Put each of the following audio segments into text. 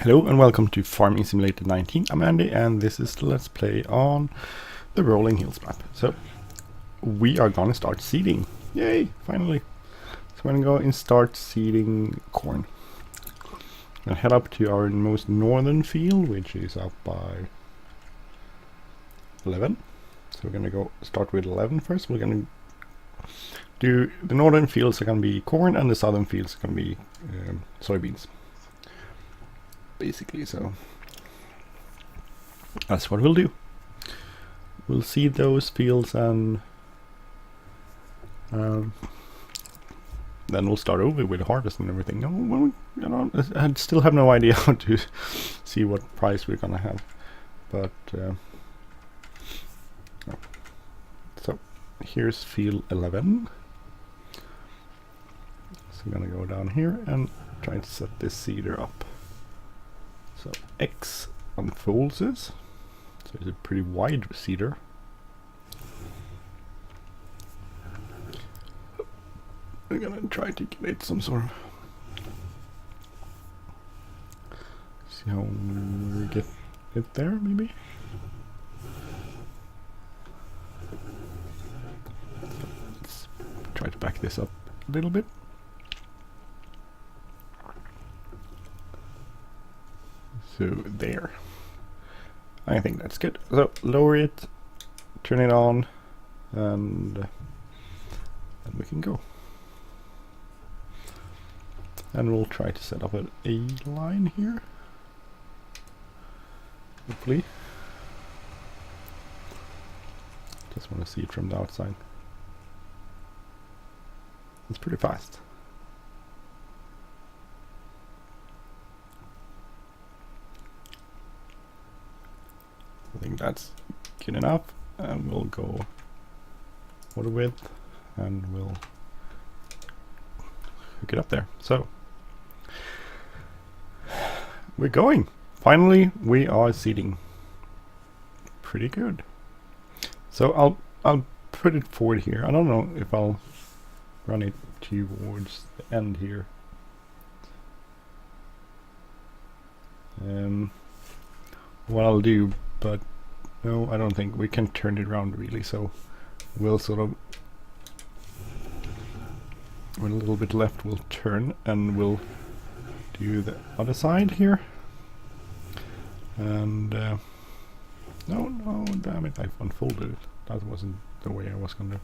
Hello and welcome to Farming Simulator 19. I'm Andy and this is the Let's Play on the Rolling Hills map. So we are gonna start seeding. Yay, finally. So we're gonna go and start seeding corn. Gonna head up to our most northern field, which is up by 11. So we're gonna go start with 11 first. We're gonna do the northern fields are gonna be corn and the southern fields are gonna be soybeans. Basically, so that's what we'll do. We'll seed those fields and then we'll start over with harvest and everything. Well, you know, I still have no idea how to see what price we're gonna have, but so here's field 11. So I'm gonna go down here and try to set this seeder up. So X unfolds this, so it's a pretty wide seeder. I'm gonna try to get it some sort of, see how we get it there maybe. So let's try to back this up a little bit. So there, I think that's good. So lower it, turn it on, and then we can go. And we'll try to set up a line here, hopefully. Just want to see it from the outside. It's pretty fast. I think that's good enough, and we'll go water width and we'll hook it up there. So we're going. Finally, we are seeding. Pretty good. So I'll put it forward here. I don't know if I'll run it towards the end here. What I'll do, but no, I don't think we can turn it around really, so we'll sort of, with a little bit left, we'll turn and we'll do the other side here. And no, damn it, I've unfolded it. That wasn't the way I was gonna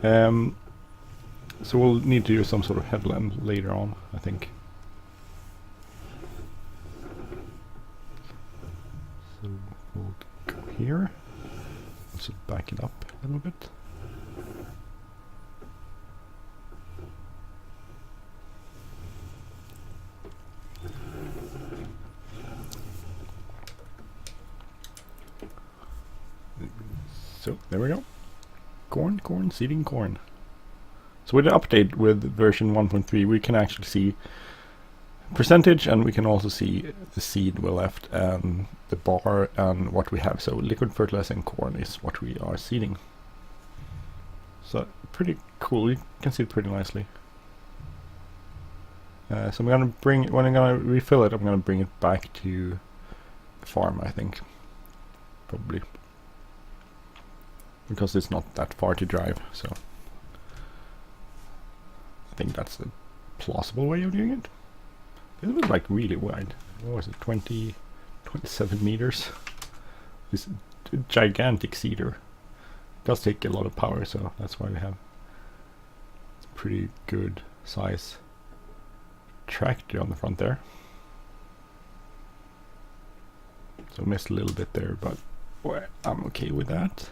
do. So we'll need to do some sort of headland later on, I think. So we'll go here. Let's back it up a little bit. So there we go. Corn, seeding corn. So with the update with version 1.3, we can actually see percentage, and we can also see the seed we left and the bar and what we have. So liquid fertilizing corn is what we are seeding. So pretty cool. You can see it pretty nicely. So I'm gonna bring it, when I'm gonna refill it, I'm gonna bring it back to the farm, I think, probably, because it's not that far to drive. So I think that's a plausible way of doing it. It was like really wide. What was it, 27 meters? This gigantic seeder. It does take a lot of power, so that's why we have a pretty good size tractor on the front there. So missed a little bit there, but well, I'm okay with that.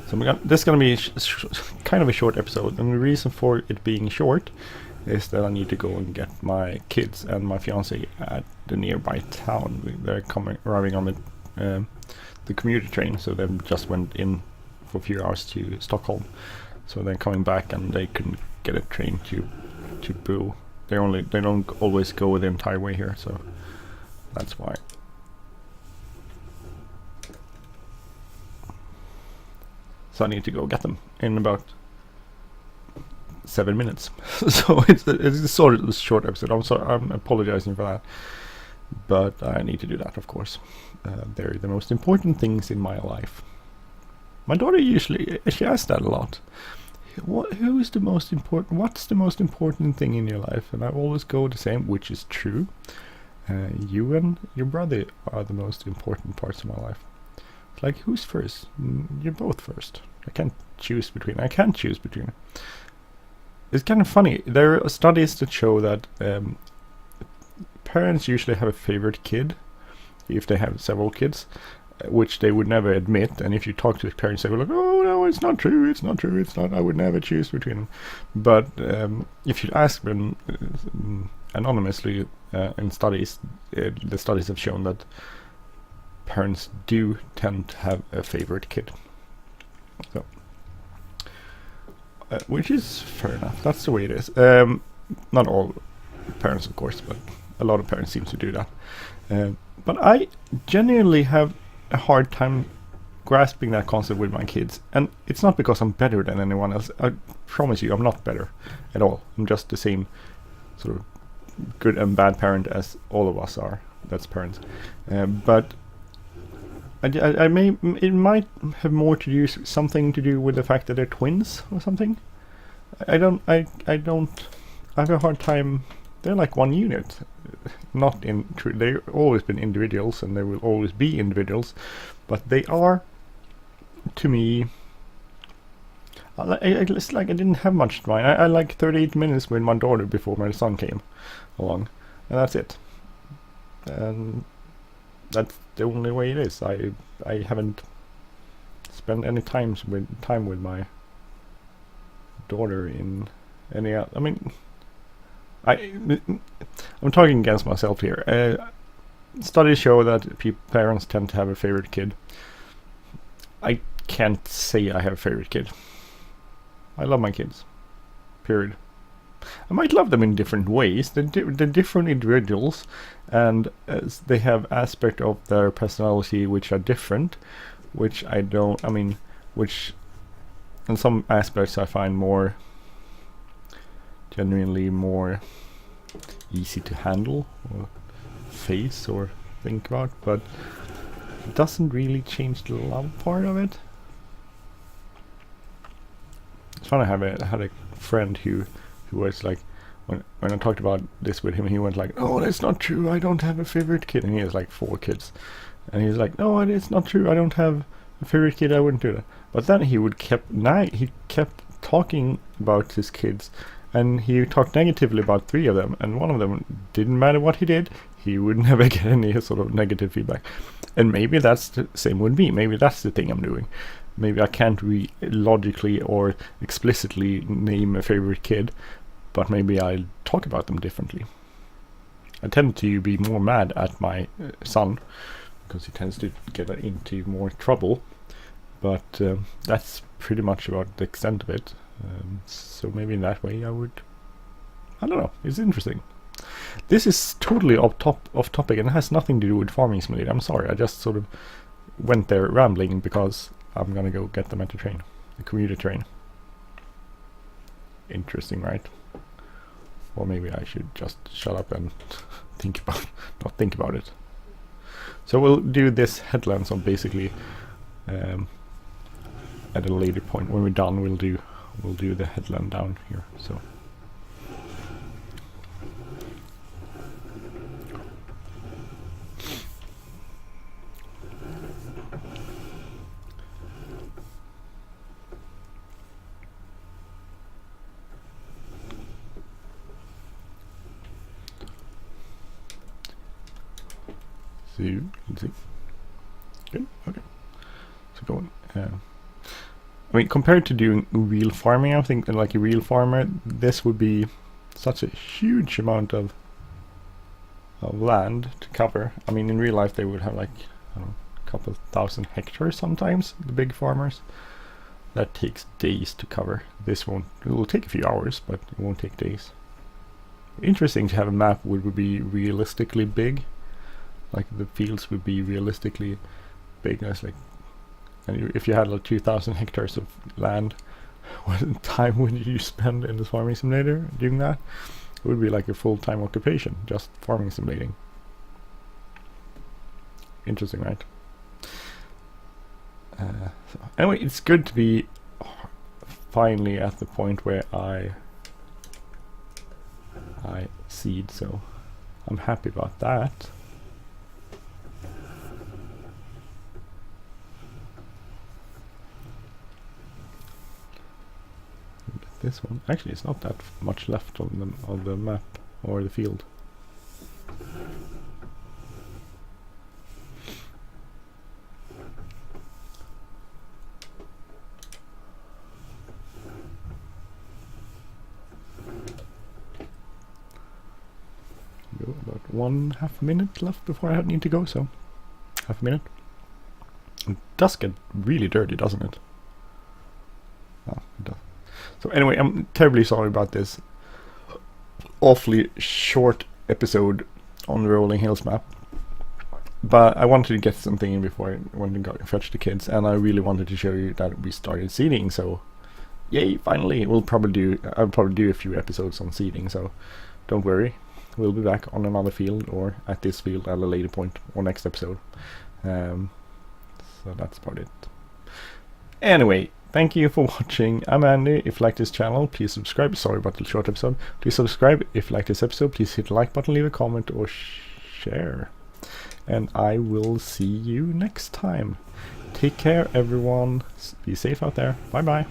So this is going to be kind of a short episode, and the reason for it being short is that I need to go and get my kids and my fiance at the nearby town. They're arriving on the commuter train, so they just went in for a few hours to Stockholm. So they're coming back, and they couldn't get a train to Boo. They don't always go the entire way here, so that's why. So I need to go get them in about 7 minutes. So it's sort of a short episode. I'm sorry, I'm apologizing for that, but I need to do that, of course. They're the most important things in my life. My daughter usually, she asks that a lot. What's the most important thing in your life? And I always go the same, which is true. You and your brother are the most important parts of my life. It's like, who's first? You're both first. I can't choose between. It's kind of funny. There are studies that show that parents usually have a favorite kid if they have several kids, which they would never admit. And if you talk to the parents, they will like, "Oh no, it's not true. I would never choose between them." But if you ask them anonymously in studies, the studies have shown that parents do tend to have a favorite kid. So, which is fair enough. That's the way it is. Not all parents, of course, but a lot of parents seem to do that. But I genuinely have a hard time grasping that concept with my kids, and it's not because I'm better than anyone else. I promise you, I'm not better at all. I'm just the same sort of good and bad parent as all of us are. That's parents. But it might have more to do something to do with the fact that they're twins or something. I have a hard time. They're like one unit. They've always been individuals, and they will always be individuals, but they are, to me, it's like I didn't have much time. I like 38 minutes with my daughter before my son came along, and that's it. And that's the only way it is. I haven't spent any time with my daughter in any other. I mean, I'm talking against myself here. Studies show that parents tend to have a favorite kid. I can't say I have a favorite kid. I love my kids. Period. I might love them in different ways. They're different individuals, and they have aspects of their personality which are different, which in some aspects I find more genuinely more easy to handle or face or think about, but it doesn't really change the love part of it. It's fun. I had a friend who was like, when I talked about this with him, he went like, "Oh, that's not true, I don't have a favorite kid," and he has like 4 kids, and he's like, "No, it's not true, I don't have a favorite kid, I wouldn't do that." But then he kept talking about his kids, and he talked negatively about 3 of them, and one of them didn't matter what he did, he would never get any sort of negative feedback. And maybe that's the same with me. Maybe that's the thing I'm doing. Maybe I can't logically or explicitly name a favorite kid, but maybe I'll talk about them differently. I tend to be more mad at my son because he tends to get into more trouble, but that's pretty much about the extent of it. So maybe in that way I don't know, it's interesting. This is totally off topic and has nothing to do with Farming Simulator. I'm sorry, I just sort of went there rambling because I'm gonna go get them at the commuter train. Interesting, right? Or maybe I should just shut up and not think about it. So we'll do this headland song basically at a later point. When we're done, we'll do the headland down here. So. Let's see. Good. Okay. So going. I mean, compared to doing real farming, I think like a real farmer, this would be such a huge amount of land to cover. I mean, in real life, they would have like a couple of thousand hectares sometimes. The big farmers. That takes days to cover. This won't. It will take a few hours, but it won't take days. Interesting to have a map would be realistically big. Like the fields would be realistically big. That's like And if you had like 2,000 hectares of land, what time would you spend in this farming simulator doing that? It would be like a full-time occupation, just farming simulating. Interesting, right? So anyway, it's good to be finally at the point where I seed, so I'm happy about that. This one, actually, it's not that much left on the map or the field. About 1/2 minute left before I need to go, so half a minute. It does get really dirty, doesn't it? Oh, it does. So anyway, I'm terribly sorry about this awfully short episode on the Rolling Hills map, but I wanted to get something in before I went and fetch the kids, and I really wanted to show you that we started seeding. So yay, finally! I'll probably do a few episodes on seeding, so don't worry. We'll be back on another field or at this field at a later point or next episode. So that's about it. Anyway, thank you for watching. I'm Andy. If you like this channel, please subscribe. Sorry about the short episode. Please subscribe. If you like this episode, please hit the like button, leave a comment or share. And I will see you next time. Take care, everyone. Be safe out there. Bye bye.